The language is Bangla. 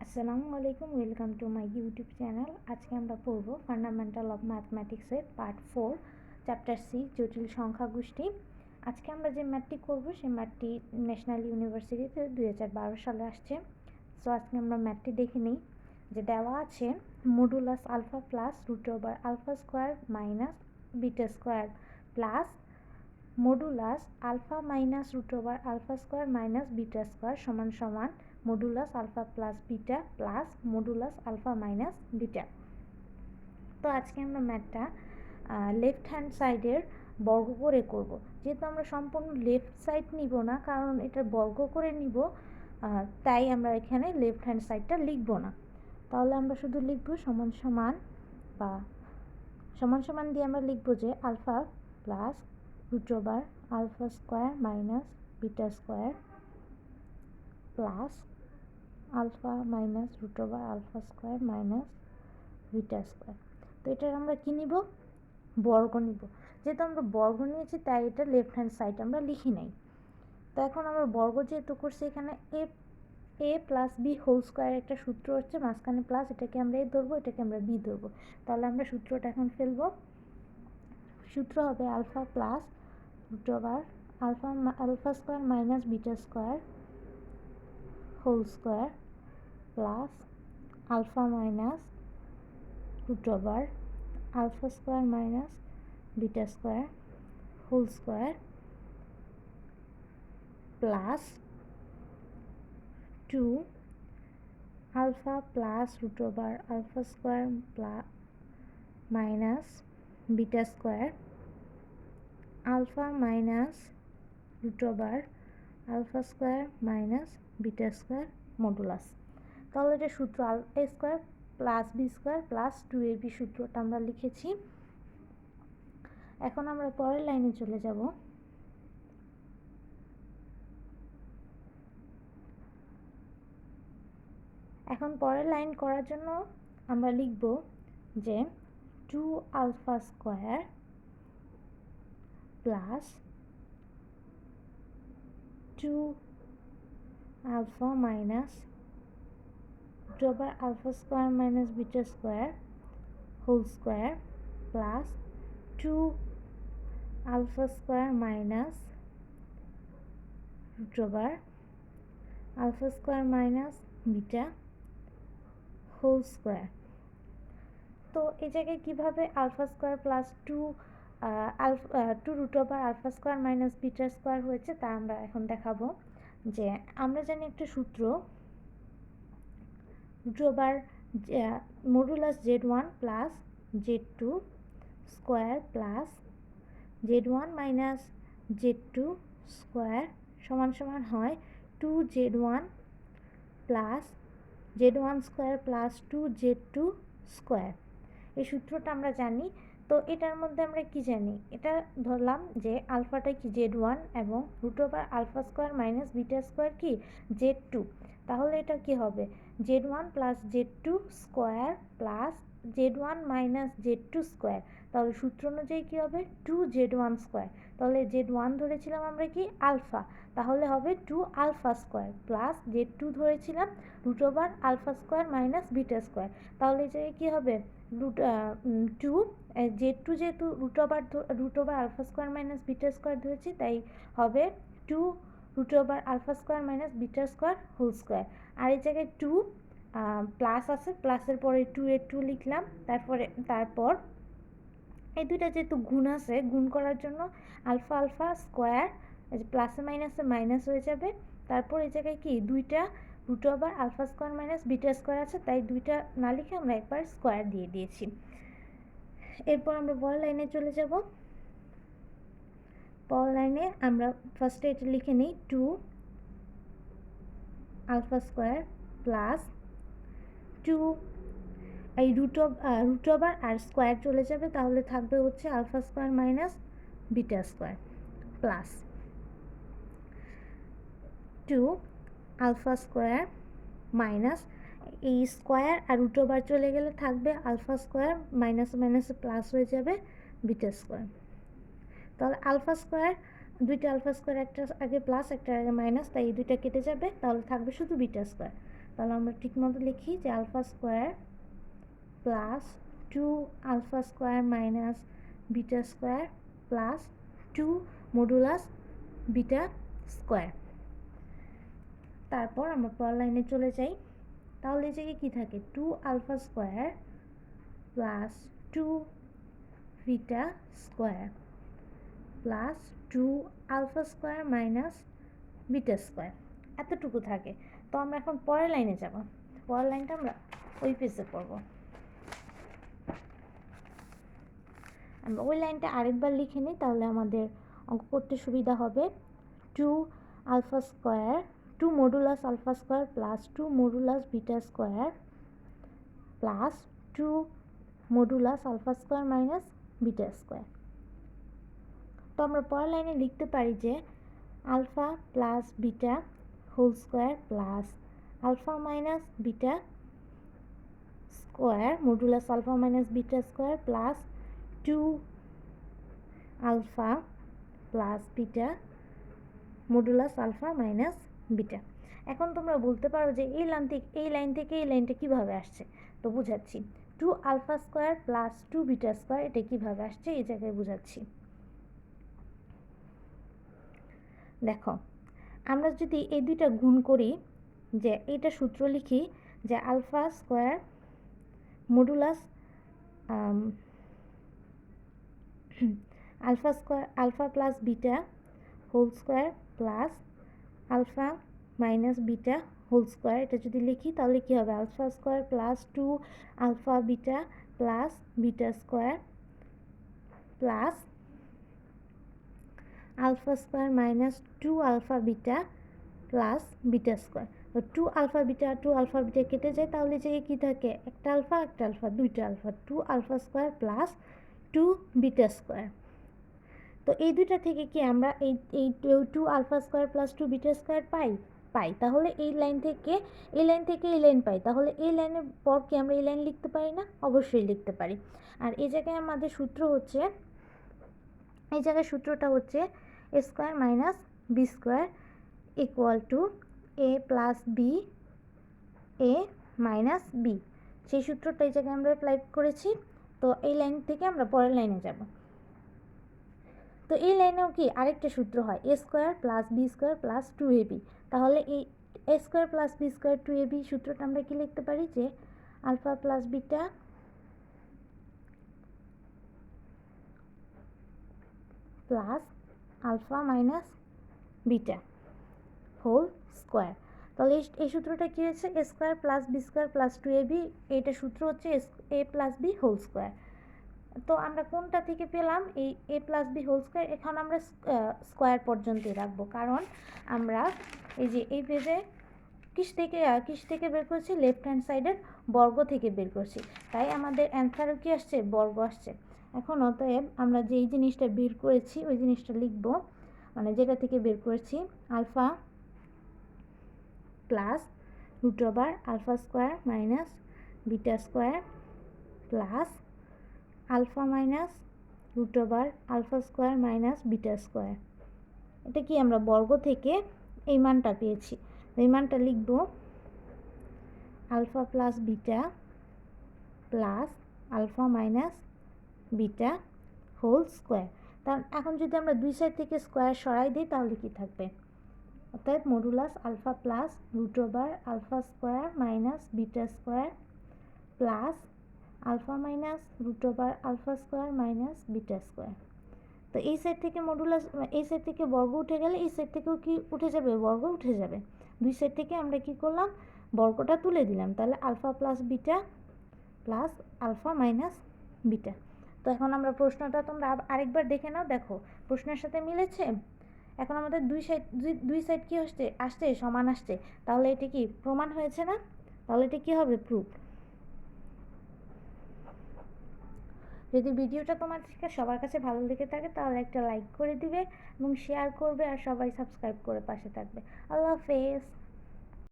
আসসালামু আলাইকুম, welcome to my YouTube channel. আজকে আমরা পড়ব ফান্ডামেন্টাল অফ ম্যাথমেটিক্সের পার্ট 4 চ্যাপ্টার 6 জটিল সংখ্যা গোষ্ঠী। আজকে আমরা যে ম্যাথটি করব সেই ম্যাথটি ন্যাশনাল ইউনিভার্সিটিতে 2012 সালে আসছে। সো আজকে আমরা ম্যাথটি দেখে নিই। যে দেওয়া আছে modulus alpha plus root over alpha square minus beta square plus modulus alpha minus root over alpha square minus beta square সমান সমান modulus alpha plus beta plus modulus alpha minus beta. তো আজকে আমরা ম্যাথটা লেফট হ্যান্ড সাইডের বর্গ করে করব। যেহেতু আমরা সম্পূর্ণ লেফট সাইড নিব না, কারণ এটা বর্গ করে নিব, তাই আমরা এখানে লেফট হ্যান্ড সাইডটা লিখব না। তাহলে আমরা শুধু লিখব সমান সমান বা সমান সমান দিয়ে আমরা লিখব যে alpha plus root over alpha square minus beta square plus alpha minus root over alpha square minus beta square. তো এটার আমরা কী নিব? বর্গ নিব। যেহেতু আমরা বর্গ নিয়েছি তাই এটা লেফট হ্যান্ড সাইড আমরা লিখি নাই। তো এখন আমরা বর্গ যেহেতু করছি, এখানে এ প্লাস বি হোল স্কোয়ার একটা সূত্র হচ্ছে, মাঝখানে প্লাস, এটাকে আমরা এ ধরবো, এটাকে আমরা বি ধরবো। তাহলে আমরা সূত্রটা এখন ফেলবো। সূত্র হবে alpha plus root over alpha square minus beta square whole square plus alpha minus root over alpha square minus beta square whole square plus 2 alpha plus root over alpha square minus beta square alpha minus root over alpha square minus beta square modulus. তাহলে এটা সূত্র alpha square plus b square plus 2ab সূত্রটা আমরা লিখেছি। এখন আমরা পরের লাইনে চলে যাব। এখন পরের লাইন করার জন্য আমরা লিখব যে 2 alpha square plus 2 alpha minus root over alpha square minus beta square whole square plus 2 alpha square minus root over alpha square minus beta whole square. তো এই জায়গায় কীভাবে alpha square plus 2 root over alpha square minus beta square হয়েছে তা আমরা এখন দেখাবো। যে আমরা জানি একটা সূত্র, root over modulus Z1 plus Z2 square plus Z1 minus Z2 square সমান সমান হয় 2Z1 plus Z1 square plus 2Z2 square. এই সূত্রটা আমরা জানি। তো এটার মধ্যে আমরা কি জানি? এটা ধরলাম যে আলফাটা কি Z1 এবং root over alpha square minus beta square কি Z2। তাহলে এটা কি হবে? Z1 plus Z2 square plus Z1 minus Z2 square. তাহলে সূত্র অনুযায়ী কী হবে? 2Z1 square. তাহলে Z1 ধরেছিলাম আমরা কি আলফা, তাহলে হবে 2 আলফা স্কোয়ার প্লাস Z2 ধরেছিলাম root over alpha square minus beta square. তাহলে এই জায়গায় কী হবে? টু Z2 যেহেতু root over alpha square minus beta square ধরেছি, তাই হবে 2 root over alpha square minus beta square whole square. আর এই জায়গায় 2 প্লাস আছে, প্লাসের পরে 2 লিখলাম। তারপর এই দুইটা যেহেতু গুণ আছে, গুণ করার জন্য আলফা আলফা স্কোয়ার প্লাসে মাইনাসে মাইনাস হয়ে যাবে। তারপর এই জায়গায় কি দুইটা root over alpha square minus beta square আছে, তাই দুইটা না লিখে আমরা একবার স্কোয়ার দিয়ে দিয়েছি। এরপর আমরা পরের লাইনে চলে যাব। পরের লাইনে আমরা ফার্স্টে এটা লিখে নিই 2 আলফা স্কোয়ার প্লাস 2 এই রুট ওভার আর স্কোয়ার চলে যাবে, তাহলে থাকবে হচ্ছে alpha square minus beta square plus 2 alpha square minus এই স্কোয়ার আর রুট ওভার চলে গেলে থাকবে আলফা স্কোয়ার মাইনাসে মাইনাসে প্লাস হয়ে যাবে বিটা স্কোয়ার। তাহলে আলফা স্কোয়ার, দুইটা আলফা স্কোয়ার, একটা আগে প্লাস একটা আগে মাইনাস, তাই এই দুইটা কেটে যাবে, তাহলে থাকবে শুধু বিটা স্কোয়ার। তাহলে আমরা ঠিকমতো লিখি যে alpha square plus 2 alpha square minus beta square plus 2 modulus beta square. তারপর আমরা পরের লাইনে চলে যাই। তাহলে এই জায়গায় কী থাকে, 2 alpha square plus 2 beta square plus 2 alpha square minus beta square, এতটুকু থাকে। তো আমরা এখন পরের লাইনে যাব। পরের লাইনটা আমরা ওই পেজে করব। আমরা ওই লাইনটা আরেকবার লিখে নিই, তাহলে আমাদের অঙ্ক করতে সুবিধা হবে। 2 alpha square 2 modulus alpha square plus 2 modulus beta square plus 2 modulus alpha square minus beta square. তো আমরা পরের লাইনে লিখতে পারি যে alpha plus beta whole square plus alpha minus beta square modulus alpha minus beta square plus 2 alpha plus beta modulus alpha minus beta. এখন তোমরা বলতে পারো যে এই লাইন থেকে এই লাইনটা কীভাবে আসছে, তো বুঝাচ্ছি। 2 alpha square plus 2 beta square এটা কীভাবে আসছে এই জায়গায় বুঝাচ্ছি। দেখো, আমরা যদি এই দুইটা গুণ করি, যে এইটা সূত্র লিখি যে alpha square modulus alpha plus beta whole square plus alpha minus beta whole square, এটা যদি লিখি তাহলে কী হবে, alpha square plus 2 alpha beta plus beta square plus alpha square minus 2 alpha beta plus beta square. তো 2 আলফা বিটা কেটে যায়, তাহলে যে কী থাকে, একটা আলফা দুইটা alpha, 2 alpha square plus 2 beta square. তো এই দুইটা থেকে কি আমরা এই 2 alpha square plus 2 beta square পাই। তাহলে এই লাইন থেকে এই লাইন পাই, তাহলে এই লাইনের পর কি আমরা এই লাইন লিখতে পারি না? অবশ্যই লিখতে পারি। আর এই জায়গায় আমাদের সূত্র হচ্ছে, এই জায়গায় সূত্রটা হচ্ছে a square minus b square equal to a plus b a minus b. সেই সূত্রটা এই জায়গায় আমরা অ্যাপ্লাই করেছি। তো এই লাইন থেকে আমরা পরের লাইনে যাব। তো এই লাইনেও কি আরেকটা সূত্র হয়, a square plus b square plus 2ab। তাহলে এই a square plus b square 2ab সূত্রটা আমরা কি লিখতে পারি, যে alpha plus beta plus alpha minus beta whole square. তাহলে এই সূত্রটা কী হয়েছে, a square plus b square plus 2ab, এইটা সূত্র হচ্ছে a plus b whole square. তো আমরা কোনটা থেকে পেলাম, এই a plus b whole square, এখন আমরা স্কোয়ার পর্যন্তই রাখবো, কারণ আমরা এই যে এই পেজে কিস থেকে বের করছি, লেফট হ্যান্ড সাইডের বর্গ থেকে বের করছি, তাই আমাদের অ্যান্সারও কি আসছে, বর্গ আসছে। এখন অতএব আমরা যেই জিনিসটা বের করেছি ওই জিনিসটা লিখব, মানে যেটা থেকে বের করেছি, alpha plus root over alpha square minus beta square plus alpha minus root over alpha square minus beta square. এটা কি আমরা বর্গ থেকে এই মানটা পেয়েছি, এই মানটা লিখব alpha plus beta plus alpha minus beta whole square. তার এখন যদি আমরা দুই সাইড থেকে স্কোয়ার সরাই দিই তাহলে কি থাকবে, অর্থাৎ modulus alpha plus root over alpha square minus beta square plus alpha minus root over alpha square minus beta square. তো এই সাইড থেকে মডুলাস, এই সাইড থেকে বর্গ উঠে গেলে এই সাইড থেকেও কি উঠে যাবে, বর্গ উঠে যাবে। দুই সাইড থেকে আমরা কি করলাম, বর্গটা তুলে দিলাম, তাহলে alpha plus beta plus alpha minus beta. তো এখন আমরা প্রশ্নটা তোমরা আরেকবার দেখে নাও, দেখো প্রশ্নের সাথে মিলেছে। এখন আমাদের দুই সাইড কি আসছে সমান আসছে, তাহলে এটা কি প্রমাণ হয়েছে না? তাহলে এটা কি হবে, প্রুফ। যদি ভিডিওটা তোমার থেকে সবার কাছে ভালো লেগে থাকে তাহলে একটা লাইক করে দিবে এবং শেয়ার করবে, আর সবাই সাবস্ক্রাইব করে পাশে থাকবে। আল্লাহ হাফেজ।